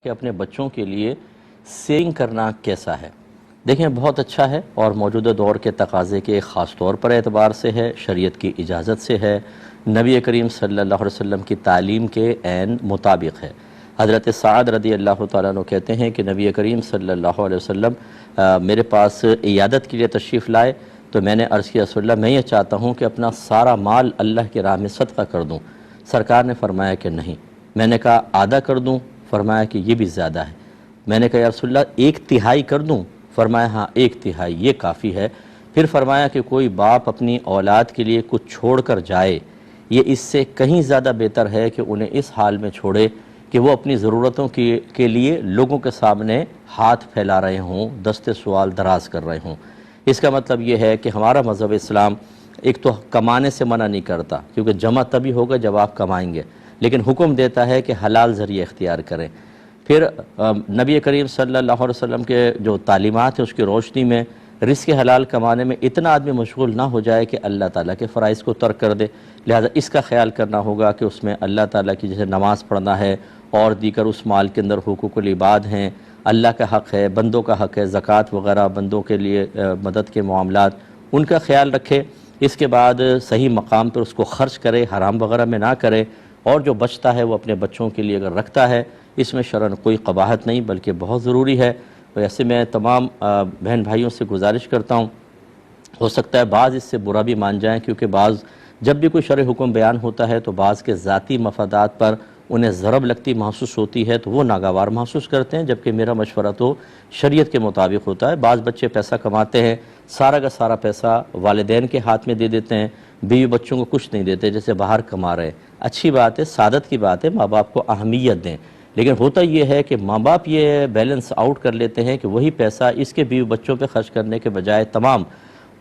کہ اپنے بچوں کے لیے سیونگ کرنا کیسا ہے۔ دیکھیں بہت اچھا ہے اور موجودہ دور کے تقاضے کے خاص طور پر اعتبار سے ہے، شریعت کی اجازت سے ہے، نبی کریم صلی اللہ علیہ وسلم کی تعلیم کے عین مطابق ہے۔ حضرت سعد رضی اللہ تعالیٰ عنہ کہتے ہیں کہ نبی کریم صلی اللہ علیہ وسلم میرے پاس عیادت کے لیے تشریف لائے تو میں نے عرض کیا رسول اللہ میں یہ چاہتا ہوں کہ اپنا سارا مال اللہ کی راہ میں صدقہ کر دوں۔ سرکار نے فرمایا کہ نہیں۔ میں نے کہا آدھا کر دوں؟ فرمایا کہ یہ بھی زیادہ ہے۔ میں نے کہا یا رسول اللہ 1/3 کر دوں؟ فرمایا ہاں 1/3 یہ کافی ہے۔ پھر فرمایا کہ کوئی باپ اپنی اولاد کے لیے کچھ چھوڑ کر جائے، یہ اس سے کہیں زیادہ بہتر ہے کہ انہیں اس حال میں چھوڑے کہ وہ اپنی ضرورتوں کے لیے لوگوں کے سامنے ہاتھ پھیلا رہے ہوں، دست سوال دراز کر رہے ہوں۔ اس کا مطلب یہ ہے کہ ہمارا مذہب اسلام ایک تو کمانے سے منع نہیں کرتا، کیونکہ جمع تبھی ہوگا جب آپ کمائیں گے، لیکن حکم دیتا ہے کہ حلال ذریعہ اختیار کریں۔ پھر نبی کریم صلی اللہ علیہ وسلم کے جو تعلیمات ہیں اس کی روشنی میں رزق حلال کمانے میں اتنا آدمی مشغول نہ ہو جائے کہ اللہ تعالیٰ کے فرائض کو ترک کر دے، لہذا اس کا خیال کرنا ہوگا کہ اس میں اللہ تعالیٰ کی جیسے نماز پڑھنا ہے اور دیگر اس مال کے اندر حقوق العباد ہیں، اللہ کا حق ہے، بندوں کا حق ہے، زکوٰۃ وغیرہ بندوں کے لیے مدد کے معاملات، ان کا خیال رکھے۔ اس کے بعد صحیح مقام پر اس کو خرچ کرے، حرام وغیرہ میں نہ کرے، اور جو بچتا ہے وہ اپنے بچوں کے لیے اگر رکھتا ہے اس میں شرعاً کوئی قباحت نہیں بلکہ بہت ضروری ہے۔ ویسے میں تمام بہن بھائیوں سے گزارش کرتا ہوں، ہو سکتا ہے بعض اس سے برا بھی مان جائیں، کیونکہ بعض جب بھی کوئی شرعی حکم بیان ہوتا ہے تو بعض کے ذاتی مفادات پر انہیں ضرب لگتی محسوس ہوتی ہے تو وہ ناگوار محسوس کرتے ہیں، جبکہ میرا مشورہ تو شریعت کے مطابق ہوتا ہے۔ بعض بچے پیسہ کماتے ہیں، سارا کا سارا پیسہ والدین کے ہاتھ میں دے دیتے ہیں، بیوی بچوں کو کچھ نہیں دیتے، جیسے باہر کما رہے ہیں۔ اچھی بات ہے، سعادت کی بات ہے، ماں باپ کو اہمیت دیں، لیکن ہوتا یہ ہے کہ ماں باپ یہ بیلنس آؤٹ کر لیتے ہیں کہ وہی پیسہ اس کے بیوی بچوں پہ خرچ کرنے کے بجائے تمام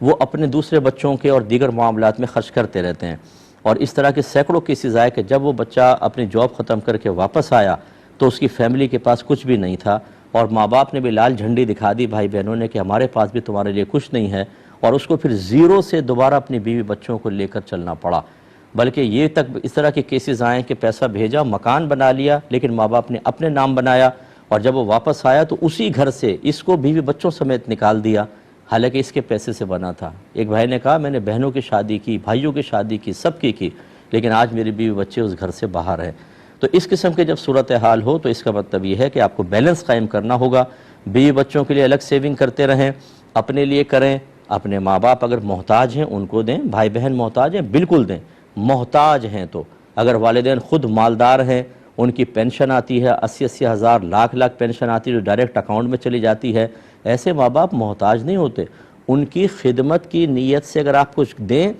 وہ اپنے دوسرے بچوں کے اور دیگر معاملات میں خرچ کرتے رہتے ہیں، اور اس طرح کے سینکڑوں کیسز آئے کہ جب وہ بچہ اپنی جاب ختم کر کے واپس آیا تو اس کی فیملی کے پاس کچھ بھی نہیں تھا، اور ماں باپ نے بھی لال جھنڈی دکھا دی بھائی بہنوں نے کہ ہمارے پاس بھی تمہارے لیے کچھ نہیں ہے، اور اس کو پھر زیرو سے دوبارہ اپنی بیوی بچوں کو لے کر چلنا پڑا۔ بلکہ یہ تک اس طرح کے کیسز آئیں کہ پیسہ بھیجا، مکان بنا لیا، لیکن ماں باپ نے اپنے نام بنایا، اور جب وہ واپس آیا تو اسی گھر سے اس کو بیوی بچوں سمیت نکال دیا، حالانکہ اس کے پیسے سے بنا تھا۔ ایک بھائی نے کہا میں نے بہنوں کی شادی کی، بھائیوں کی شادی کی، سب کی، لیکن آج میری بیوی بچے اس گھر سے باہر ہیں۔ تو اس قسم کے جب صورتحال ہو تو اس کا مطلب یہ ہے کہ آپ کو بیلنس قائم کرنا ہوگا، بیوی بچوں کے لیے الگ سیونگ کرتے رہیں، اپنے لیے کریں، اپنے ماں باپ اگر محتاج ہیں ان کو دیں، بھائی بہن محتاج ہیں بالکل دیں، محتاج ہیں تو اگر والدین خود مالدار ہیں، ان کی پینشن آتی ہے 80 ہزار، لاکھ پینشن آتی ہے جو ڈائریکٹ اکاؤنٹ میں چلی جاتی ہے، ایسے ماں باپ محتاج نہیں ہوتے، ان کی خدمت کی نیت سے اگر آپ کچھ دیں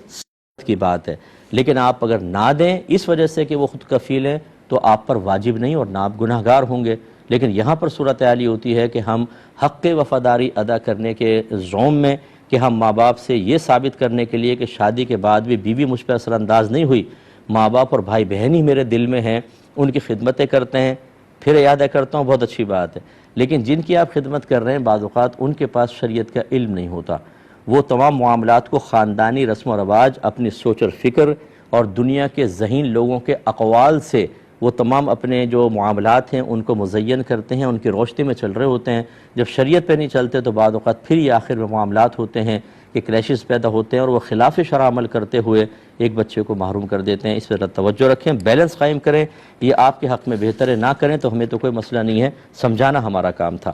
کی بات ہے، لیکن آپ اگر نہ دیں اس وجہ سے کہ وہ خود کفیل ہیں تو آپ پر واجب نہیں اور نہ آپ گناہگار ہوں گے۔ لیکن یہاں پر صورتحال یہ ہوتی ہے کہ ہم حق وفاداری ادا کرنے کے زوم میں کہ ہم ماں باپ سے یہ ثابت کرنے کے لیے کہ شادی کے بعد بھی بیوی مجھ پہ اثر انداز نہیں ہوئی، ماں باپ اور بھائی بہن ہی میرے دل میں ہیں، ان کی خدمتیں کرتے ہیں، پھر یاد کرتا ہوں بہت اچھی بات ہے، لیکن جن کی آپ خدمت کر رہے ہیں بعض اوقات ان کے پاس شریعت کا علم نہیں ہوتا، وہ تمام معاملات کو خاندانی رسم و رواج، اپنی سوچ اور فکر اور دنیا کے ذہین لوگوں کے اقوال سے وہ تمام اپنے جو معاملات ہیں ان کو مزین کرتے ہیں، ان کی روشنی میں چل رہے ہوتے ہیں۔ جب شریعت پہ نہیں چلتے تو بعض اوقات پھر یہ آخر میں معاملات ہوتے ہیں کہ کلیشز پیدا ہوتے ہیں اور وہ خلاف شرع عمل کرتے ہوئے ایک بچے کو محروم کر دیتے ہیں۔ اس پر توجہ رکھیں، بیلنس قائم کریں، یہ آپ کے حق میں بہتر ہے، نہ کریں تو ہمیں تو کوئی مسئلہ نہیں ہے، سمجھانا ہمارا کام تھا۔